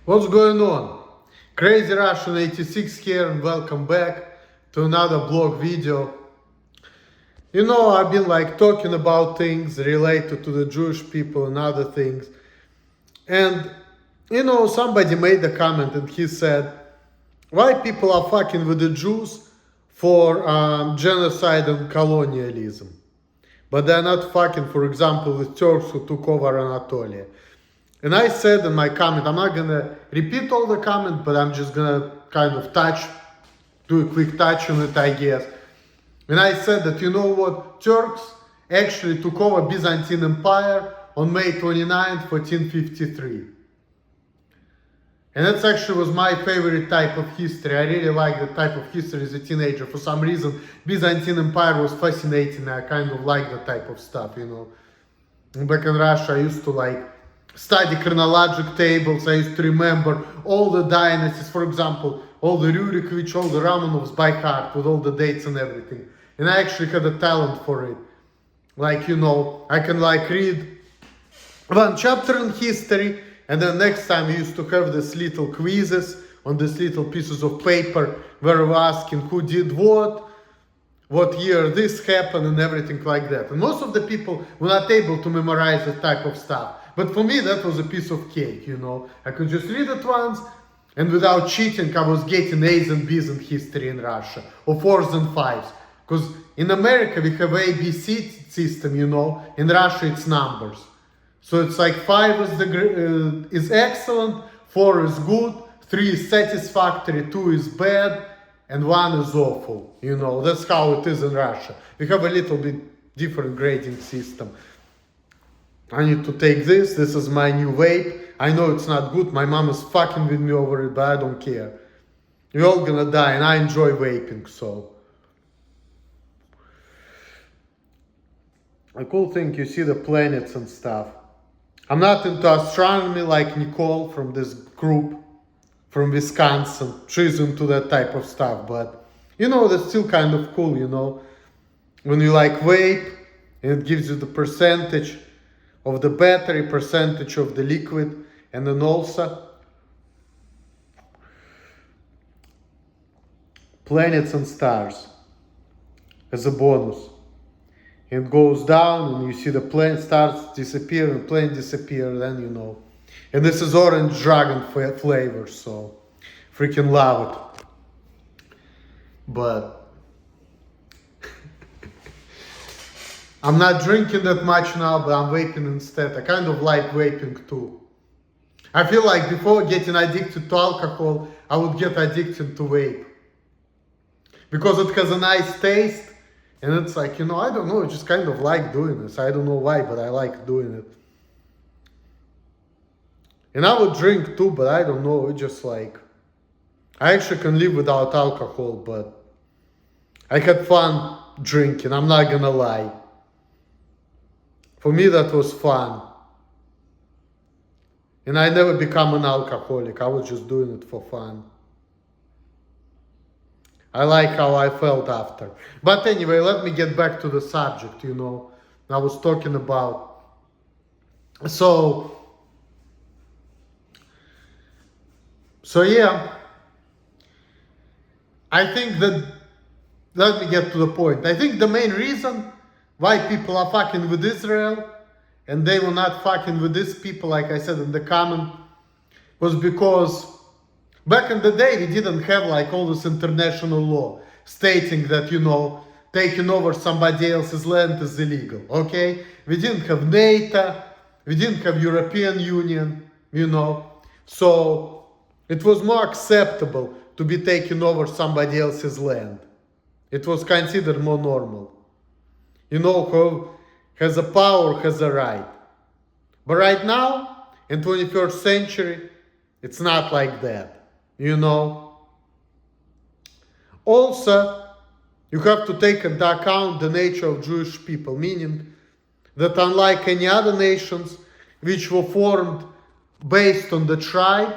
What's going on? Crazy Russian 86 here and welcome back to another blog video. I've been talking about things related to the Jewish people and other things. And somebody made a comment and he said, why people are fucking with the Jews for genocide and colonialism, but they're not fucking, for example, with Turks who took over Anatolia. And I said in my comment, I'm not gonna repeat all the comment, but I'm just gonna kind of do a quick touch on it, I guess. And I said that, Turks actually took over Byzantine Empire on May 29th, 1453. And that actually was my favorite type of history. I really like the type of history as a teenager. For some reason, Byzantine Empire was fascinating. I kind of like that type of stuff, Back in Russia, I used to study chronological tables. I used to remember all the dynasties, for example, all the Rurikovich, all the Romanovs by heart with all the dates and everything. And I actually had a talent for it. I can read one chapter in history, and then next time we used to have these little quizzes on these little pieces of paper where we were asking who did what year this happened and everything like that. And most of the people were not able to memorize that type of stuff. But for me, that was a piece of cake, I could just read it once, and without cheating, I was getting A's and B's in history in Russia, or 4s and 5s. Because in America, we have ABC system, in Russia, it's numbers. So it's 5 is excellent, 4 is good, 3 is satisfactory, 2 is bad, and 1 is awful. That's how it is in Russia. We have a little bit different grading system. I need to take this. This is my new vape. I know it's not good. My mom is fucking with me over it, but I don't care. We're all gonna die, and I enjoy vaping, so. A cool thing, you see the planets and stuff. I'm not into astronomy like Nicole from this group from Wisconsin. She's into that type of stuff, but that's still kind of cool, when you vape and it gives you the percentage of the battery, percentage of the liquid, and then also planets and stars as a bonus. It goes down and you see the planet starts disappear and planet disappear, then And this is orange dragon flavor, so freaking love it. But I'm not drinking that much now, but I'm vaping instead. I kind of like vaping too. I feel like before getting addicted to alcohol, I would get addicted to vape. Because it has a nice taste, and it's I don't know, I just kind of like doing this. I don't know why, but I like doing it. And I would drink too, but I don't know, it's just I actually can live without alcohol, but I had fun drinking, I'm not gonna lie. For me, that was fun. And I never become an alcoholic. I was just doing it for fun. I like how I felt after. But anyway, let me get back to the subject, I was talking about. So yeah. I think that, let me get to the point. I think the main reason why people are fucking with Israel and they were not fucking with these people, like I said in the comment, was because back in the day we didn't have all this international law stating that, taking over somebody else's land is illegal, okay? We didn't have NATO, we didn't have European Union, So it was more acceptable to be taking over somebody else's land. It was considered more normal. Who has a power, has a right. But right now, in 21st century, it's not like that, Also, you have to take into account the nature of Jewish people, meaning that unlike any other nations which were formed based on the tribe,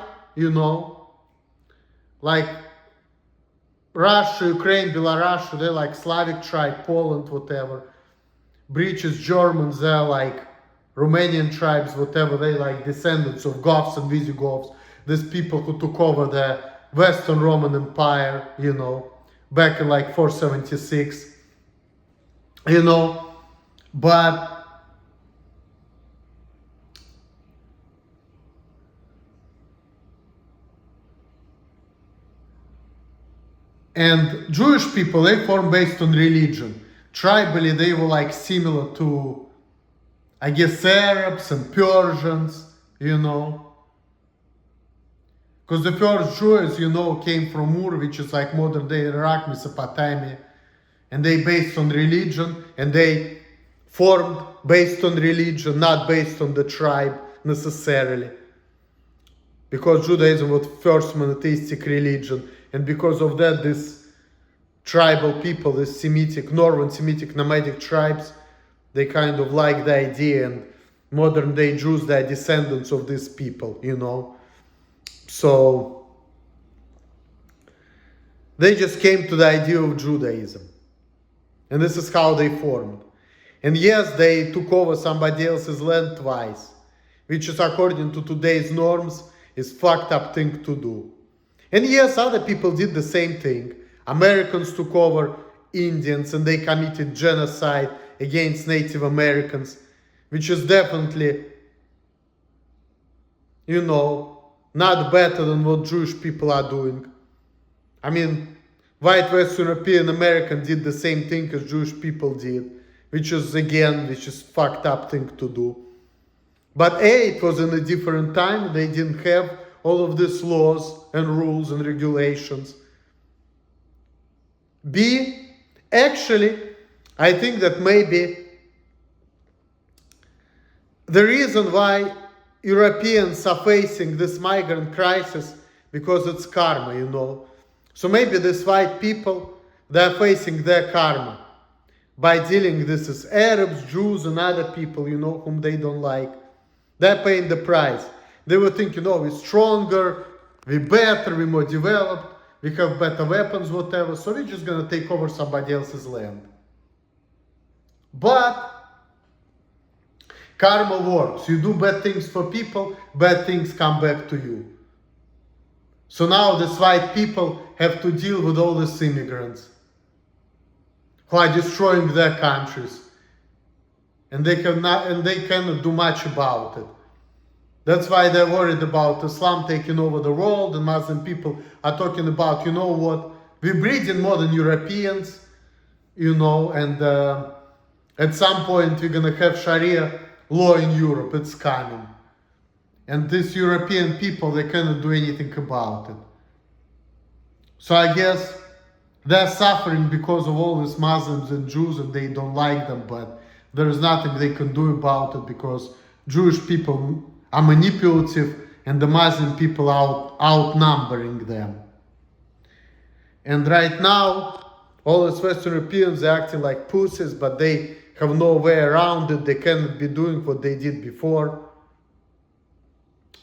like Russia, Ukraine, Belarus, they're Slavic tribe, Poland, whatever. British, Germans, they're Romanian tribes, whatever, they descendants of Goths and Visigoths. these people who took over the Western Roman Empire, you know, back in like 476, you know, but and Jewish people, they formed based on religion. Tribally, they were like similar to, I guess, Arabs and Persians, you know. Because the first Jews, you know, came from Ur, which is like modern day Iraq, Mesopotamia. And they based on religion, and they formed based on religion, not based on the tribe necessarily. Because Judaism was first monotheistic religion, and because of that, this tribal people, this Semitic, Northern Semitic nomadic tribes, they kind of like the idea, and modern day Jews, they are descendants of these people, you know. So they just came to the idea of Judaism. And this is how they formed. And yes, they took over somebody else's land twice, which is, according to today's norms, is fucked up thing to do. And yes, other people did the same thing. Americans took over Indians and they committed genocide against Native Americans, which is definitely, you know, not better than what Jewish people are doing. I mean, white West European American did the same thing as Jewish people did, which is fucked up thing to do. But A, it was in a different time. They didn't have all of these laws and rules and regulations. B, actually, I think that maybe the reason why Europeans are facing this migrant crisis, because it's karma, you know. So maybe these white people, they're facing their karma by dealing this as Arabs, Jews, and other people, you know, whom they don't like. They're paying the price. They were thinking, oh, we're stronger, we're better, we're more developed, we have better weapons, whatever, so we're just going to take over somebody else's land. But karma works. You do bad things for people, bad things come back to you. So now these white people have to deal with all these immigrants who are destroying their countries. And they cannot do much about it. That's why they're worried about Islam taking over the world, and Muslim people are talking about, you know what, we're breeding more than Europeans, you know, and at some point we're going to have Sharia law in Europe, it's coming. And these European people, they cannot do anything about it. So I guess they're suffering because of all these Muslims and Jews, and they don't like them, but there is nothing they can do about it because Jewish people are manipulative and the Muslim people are outnumbering them. And right now, all these Western Europeans are acting like pussies, but they have no way around it. They cannot be doing what they did before.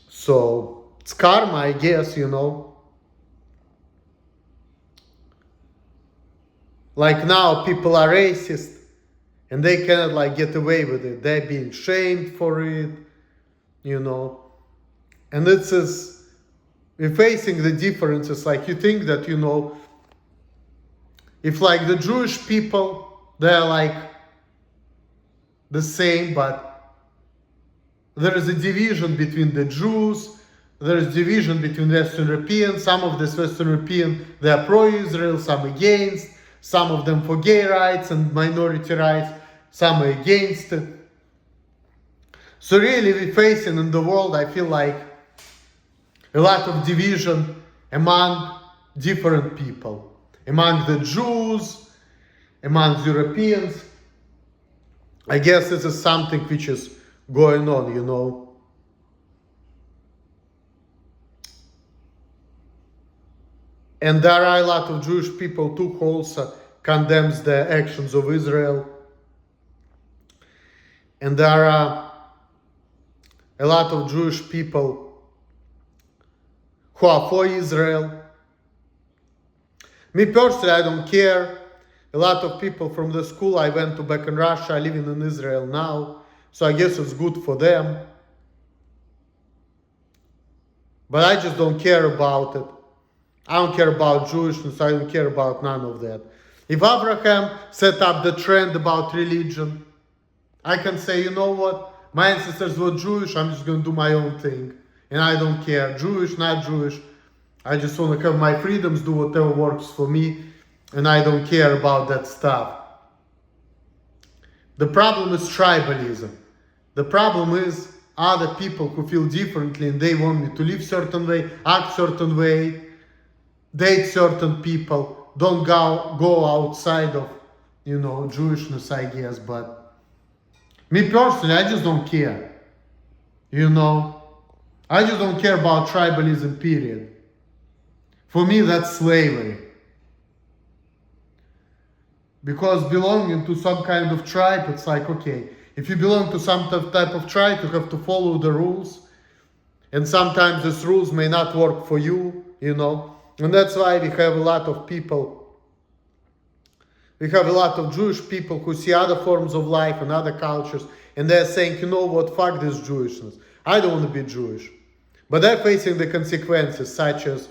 So it's karma, I guess, you know. Like now, people are racist and they cannot like get away with it. They're being shamed for it, you know. And it's as we're facing the differences. Like you think that, you know, if like the Jewish people, they're like the same, but there is a division between the Jews, there is division between Western Europeans. Some of this Western European, they are pro-Israel, some against, some of them for gay rights and minority rights, some are against it. So really we're facing in the world, I feel like, a lot of division among different people, among the Jews, among Europeans. I guess this is something which is going on, you know. And there are a lot of Jewish people too who also condemns the actions of Israel. And there are a lot of Jewish people who are for Israel. Me personally, I don't care. A lot of people from the school I went to back in Russia are living in Israel now. So I guess it's good for them. But I just don't care about it. I don't care about Jewishness. I don't care about none of that. If Abraham set up the trend about religion, I can say, you know what? My ancestors were Jewish. I'm just going to do my own thing. And I don't care. Jewish, not Jewish. I just want to have my freedoms, do whatever works for me. And I don't care about that stuff. The problem is tribalism. The problem is other people who feel differently and they want me to live certain way, act certain way, date certain people, don't go outside of, Jewishness, I guess. But me personally, I just don't care. I just don't care about tribalism, period. For me, that's slavery. Because belonging to some kind of tribe, it's like, okay, if you belong to some type of tribe, you have to follow the rules. And sometimes these rules may not work for you, And that's why we have a lot of people, we have a lot of Jewish people who see other forms of life and other cultures, and they're saying, you know what, fuck this Jewishness. I don't want to be Jewish. But they're facing the consequences, such as,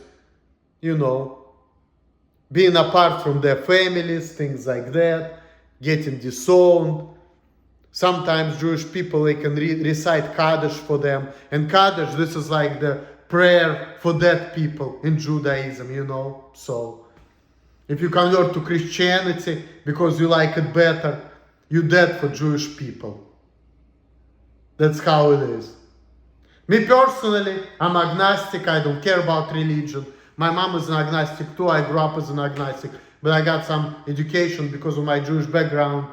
being apart from their families, things like that, getting disowned. Sometimes Jewish people, they can recite Kaddish for them. And Kaddish, this is like the prayer for dead people in Judaism, So, if you convert to Christianity because you like it better, you're dead for Jewish people. That's how it is. Me personally, I'm agnostic. I don't care about religion. My mom is an agnostic too. I grew up as an agnostic. But I got some education because of my Jewish background.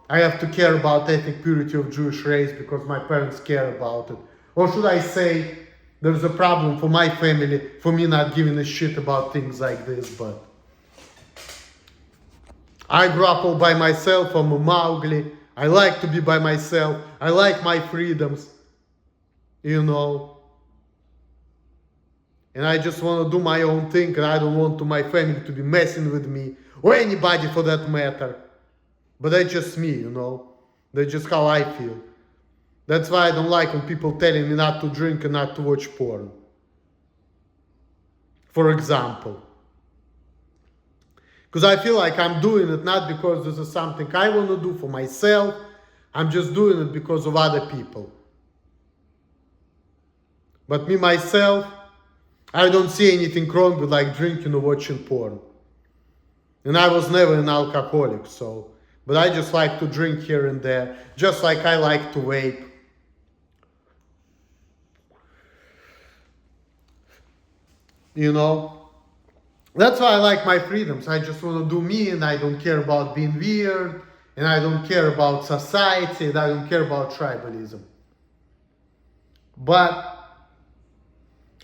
I have to care about ethnic purity of Jewish race because my parents care about it. Or should I say, there's a problem for my family, for me not giving a shit about things like this. But I grew up all by myself. I'm a Mowgli. I like to be by myself. I like my freedoms. And I just want to do my own thing, and I don't want my family to be messing with me, or anybody for that matter. But that's just me, That's just how I feel. That's why I don't like when people telling me not to drink and not to watch porn. For example. Because I feel like I'm doing it not because this is something I want to do for myself. I'm just doing it because of other people. But me, myself, I don't see anything wrong with like drinking or watching porn. And I was never an alcoholic, but I just like to drink here and there, just like I like to vape. That's why I like my freedoms. I just want to do me, and I don't care about being weird, and I don't care about society, and I don't care about tribalism. But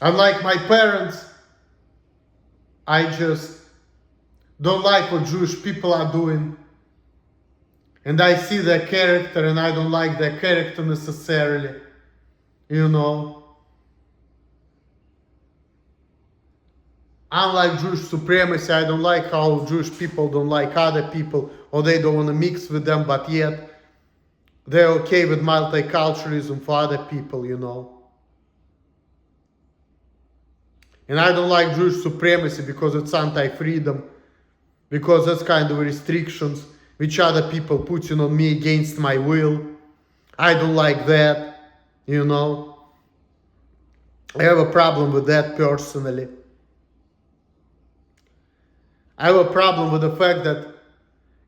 unlike my parents, I just don't like what Jewish people are doing. And I see their character and I don't like their character necessarily. Unlike Jewish supremacy, I don't like how Jewish people don't like other people or they don't want to mix with them, but yet they're okay with multiculturalism for other people, And I don't like Jewish supremacy because it's anti-freedom, because that's kind of restrictions which other people putting on me against my will. I don't like that, I have a problem with that personally. I have a problem with the fact that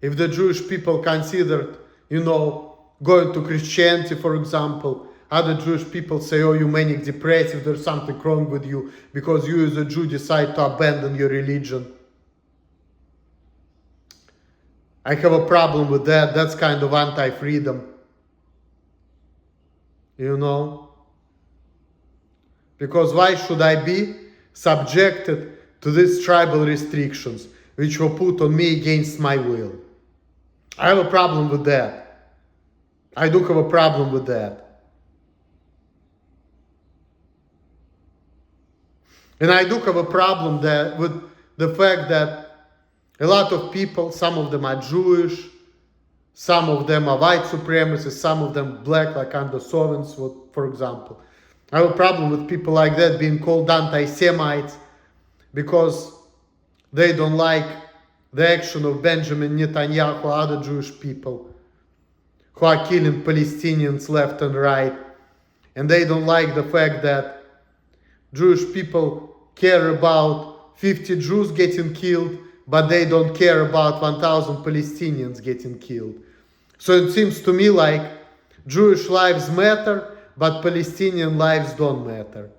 if the Jewish people considered, going to Christianity, for example, other Jewish people say, oh, you manic depressive, there's something wrong with you because you as a Jew decide to abandon your religion. I have a problem with that. That's kind of anti-freedom. Because why should I be subjected to these tribal restrictions which were put on me against my will? I have a problem with that. I do have a problem with that. And I do have a problem with the fact that a lot of people, some of them are Jewish, some of them are white supremacists, some of them black, like Andosovans, for example. I have a problem with people like that being called anti-Semites because they don't like the action of Benjamin Netanyahu, other Jewish people who are killing Palestinians left and right. And they don't like the fact that Jewish people care about 50 Jews getting killed, but they don't care about 1,000 Palestinians getting killed. So it seems to me like Jewish lives matter, but Palestinian lives don't matter.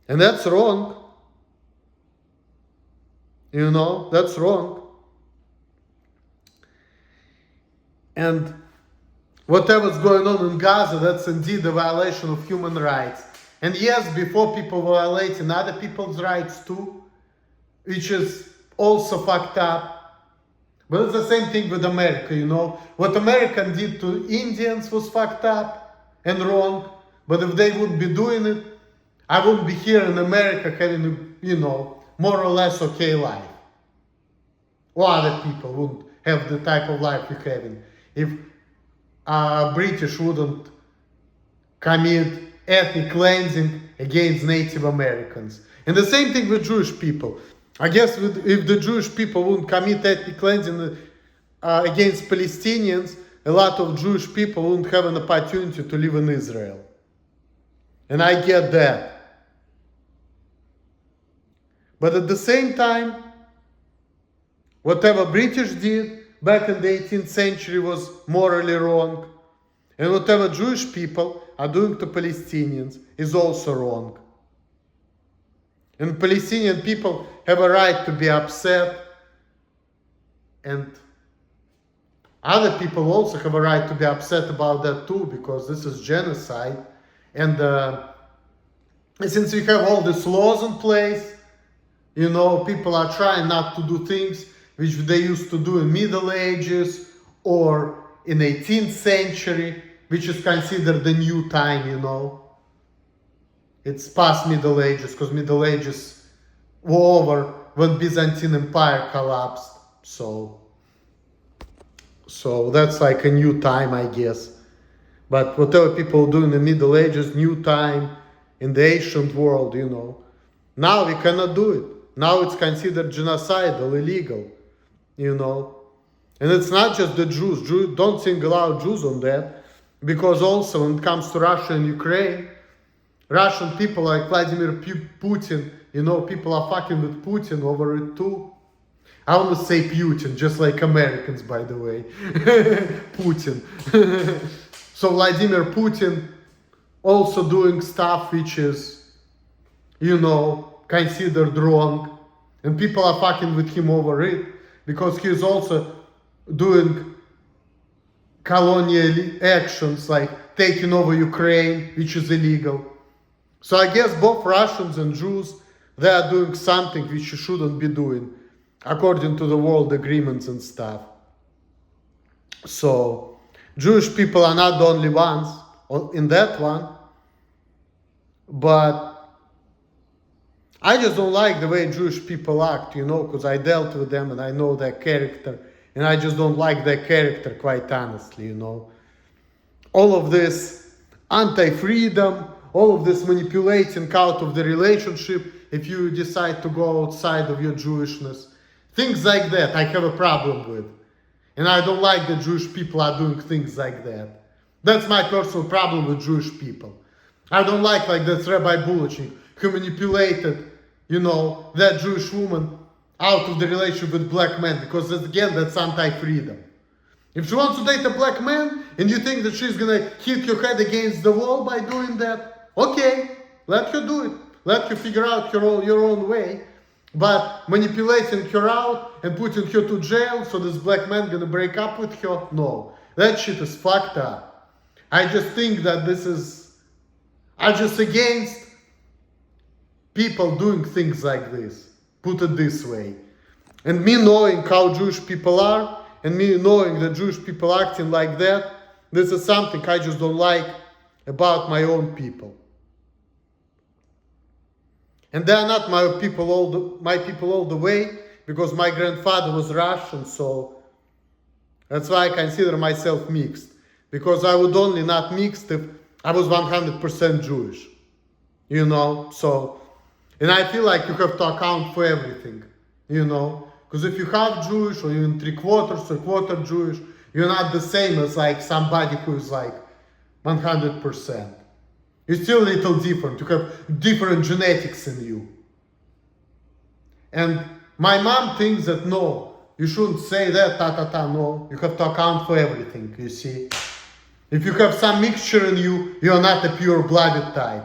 And that's wrong. You know, that's wrong. And whatever's going on in Gaza, that's indeed a violation of human rights. And yes, before people violating other people's rights too, which is also fucked up. But it's the same thing with America, you know. What America did to Indians was fucked up and wrong. But if they would be doing it, I wouldn't be here in America having, you know, more or less okay life. Or other people wouldn't have the type of life we're having. If British wouldn't commit ethnic cleansing against Native Americans. And the same thing with Jewish people. I guess if the Jewish people wouldn't commit ethnic cleansing against Palestinians, a lot of Jewish people wouldn't have an opportunity to live in Israel. And I get that. But at the same time, whatever British did back in the 18th century was morally wrong. And whatever Jewish people are doing to Palestinians is also wrong. And Palestinian people have a right to be upset. And other people also have a right to be upset about that too, because this is genocide. And since we have all these laws in place, you know, people are trying not to do things which they used to do in Middle Ages or in 18th century, which is considered the new time, you know. It's past Middle Ages, because Middle Ages were over when Byzantine Empire collapsed. So that's like a new time, I guess. But whatever people do in the Middle Ages, new time, in the ancient world, you know. Now we cannot do it. Now it's considered genocidal, illegal, you know. And it's not just the Jews. Don't single out Jews on that. Because also when it comes to Russia and Ukraine, Russian people like Vladimir Putin, you know, people are fucking with Putin over it too. I almost say Putin, just like Americans, by the way. Putin. So Vladimir Putin also doing stuff which is, you know, considered wrong. And people are fucking with him over it. Because he is also doing colonial actions like taking over Ukraine, which is illegal. So I guess both Russians and Jews, they are doing something which you shouldn't be doing, according to the world agreements and stuff. So Jewish people are not the only ones in that one, but I just don't like the way Jewish people act, you know, because I dealt with them and I know their character. And I just don't like their character, quite honestly, you know. All of this anti-freedom, all of this manipulating out of the relationship if you decide to go outside of your Jewishness. Things like that I have a problem with. And I don't like that Jewish people are doing things like that. That's my personal problem with Jewish people. I don't like that Rabbi Bulachnik who manipulated, you know, that Jewish woman out of the relationship with black men, because again, that's anti-freedom. If she wants to date a black man and you think that she's gonna hit your head against the wall by doing that, okay, let her do it. Let her figure out your own way. But manipulating her out and putting her to jail so this black man gonna break up with her, no. That shit is fucked up. I just think that I'm just against people doing things like this. Put it this way. And me knowing how Jewish people are, and me knowing that Jewish people acting like that, this is something I just don't like about my own people. And they are not my people all the way, because my grandfather was Russian, so that's why I consider myself mixed. Because I would only not mixed if I was 100% Jewish, you know, so, and I feel like you have to account for everything, you know, because if you half Jewish or you're 3/4 or quarter Jewish, you're not the same as like somebody who is like 100%. You're still a little different. You have different genetics in you. And my mom thinks that no, you shouldn't say that, no. You have to account for everything, you see. If you have some mixture in you, you're not a pure-blooded type.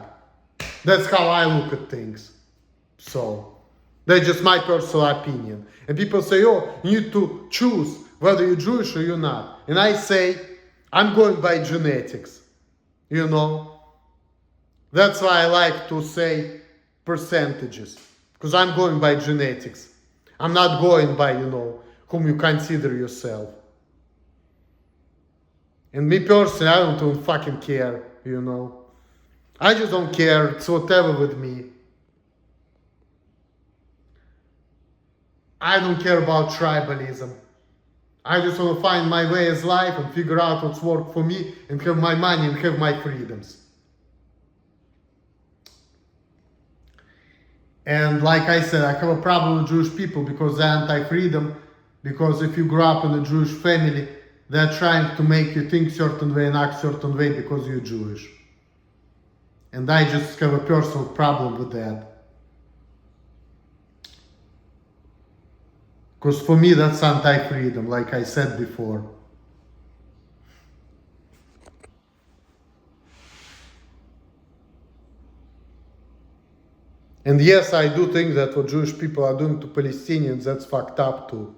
That's how I look at things. So, that's just my personal opinion. And people say, oh, you need to choose whether you're Jewish or you're not. And I say, I'm going by genetics, you know. That's why I like to say percentages, because I'm going by genetics. I'm not going by, you know, whom you consider yourself. And me personally, I don't even fucking care, you know. I just don't care, it's whatever with me. I don't care about tribalism. I just want to find my way as life and figure out what's worked for me and have my money and have my freedoms. And like I said, I have a problem with Jewish people because they're anti-freedom. Because if you grow up in a Jewish family, they're trying to make you think certain way and act certain way because you're Jewish. And I just have a personal problem with that. Because for me, that's anti-freedom, like I said before. And yes, I do think that what Jewish people are doing to Palestinians, that's fucked up too.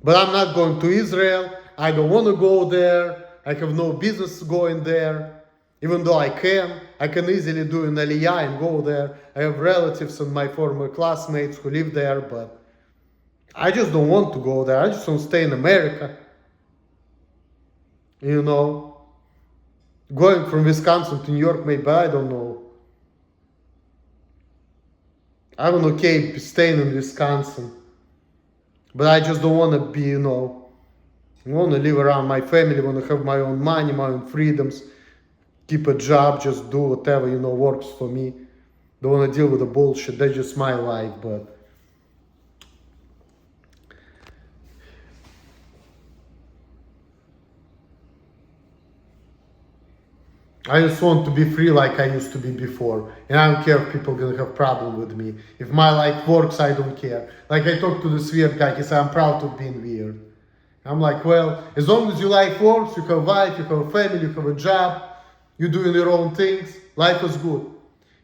But I'm not going to Israel. I don't want to go there. I have no business going there. Even though I can easily do an aliyah and go there. I have relatives and my former classmates who live there, but I just don't want to go there. I just want to stay in America. You know, going from Wisconsin to New York, maybe, I don't know. I'm okay staying in Wisconsin. But I just don't want to be, you know, I want to live around my family, want to have my own money, my own freedoms, keep a job, just do whatever, you know, works for me. Don't want to deal with the bullshit. That's just my life, but I just want to be free like I used to be before. And I don't care if people are going to have problem with me. If my life works, I don't care. Like I talked to this weird guy, he said, I'm proud of being weird. I'm like, well, as long as your life works, you have a wife, you have a family, you have a job, you're doing your own things, life is good.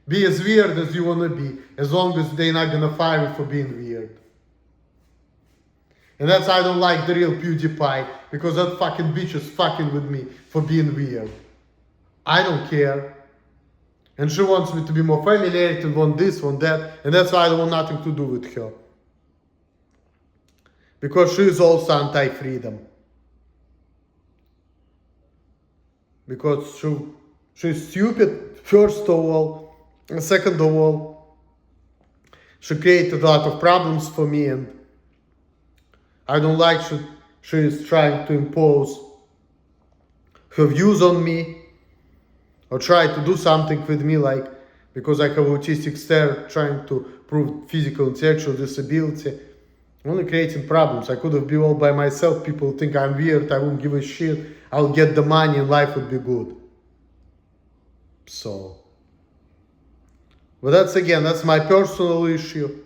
Be as weird as you want to be, as long as they're not going to fire you for being weird. And that's why I don't like the real PewDiePie, because that fucking bitch is fucking with me for being weird. I don't care. And she wants me to be more familiar, want this, want that, and that's why I don't want nothing to do with her. Because she is also anti-freedom. Because she's stupid, first of all, and second of all, she created a lot of problems for me, and I don't like she is trying to impose her views on me, or try to do something with me, like, because I have autistic stare, trying to prove physical and intellectual disability. Only creating problems. I could have been all by myself. People think I'm weird, I won't give a shit. I'll get the money and life would be good. So, but that's my personal issue.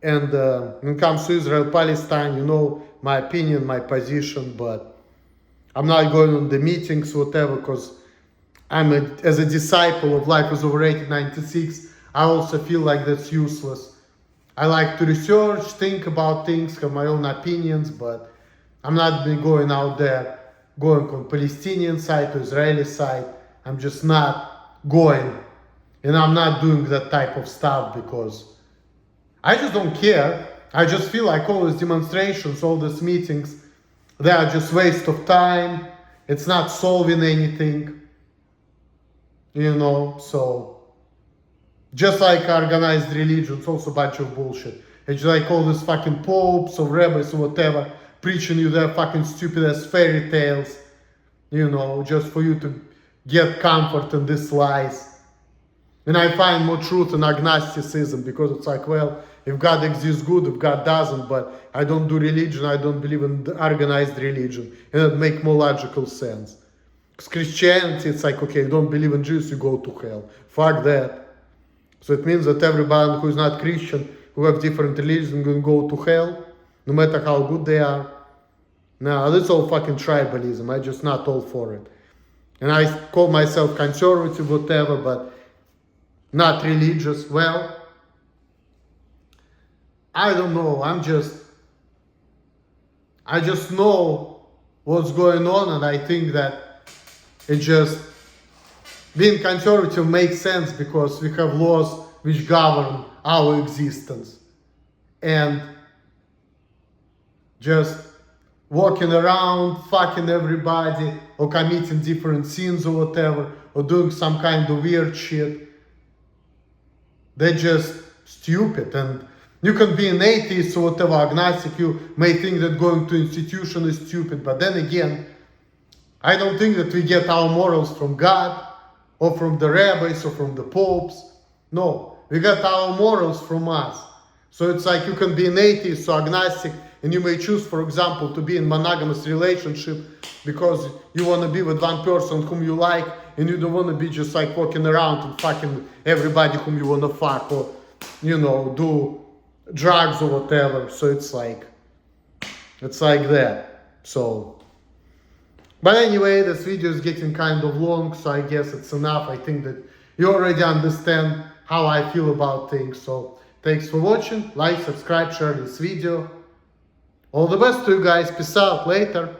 And when it comes to Israel, Palestine, you know my opinion, my position, but I'm not going on the meetings, whatever, because as a disciple of Life is Overrated 96, I also feel like that's useless. I like to research, think about things, have my own opinions, but I'm not going out there, going on Palestinian side to Israeli side. I'm just not going, and I'm not doing that type of stuff because I just don't care. I just feel like all these demonstrations, all these meetings, they are just waste of time. It's not solving anything, you know, so just like organized religions, also a bunch of bullshit. It's like all these fucking popes or rabbis or whatever preaching you their fucking stupid ass fairy tales. just for you to get comfort in these lies. And I find more truth in agnosticism, because it's like, well, if God exists, good, if God doesn't, but I don't do religion, I don't believe in organized religion. And it makes more logical sense. Because Christianity, it's like, okay, you don't believe in Jesus, you go to hell. Fuck that. So it means that everybody who is not Christian, who have different religions, can go to hell, no matter how good they are. No, that's all fucking tribalism. I'm just not all for it. And I call myself conservative, whatever, but not religious. Well, I don't know. I just know what's going on, and I think that being conservative makes sense, because we have laws which govern our existence. And just walking around, fucking everybody, or committing different sins or whatever, or doing some kind of weird shit, they're just stupid. And you can be an atheist or whatever, agnostic, you may think that going to institution is stupid, but then again, I don't think that we get our morals from God, or from the rabbis, or from the popes. No, we get our morals from us. So it's like you can be an atheist or agnostic, and you may choose, for example, to be in monogamous relationship because you want to be with one person whom you like, and you don't want to be just like walking around and fucking everybody whom you want to fuck, or, do drugs or whatever. So it's like that. So, but anyway, this video is getting kind of long, so I guess it's enough. I think that you already understand how I feel about things. So thanks for watching. Like, subscribe, share this video. All the best to you guys. Peace out. Later.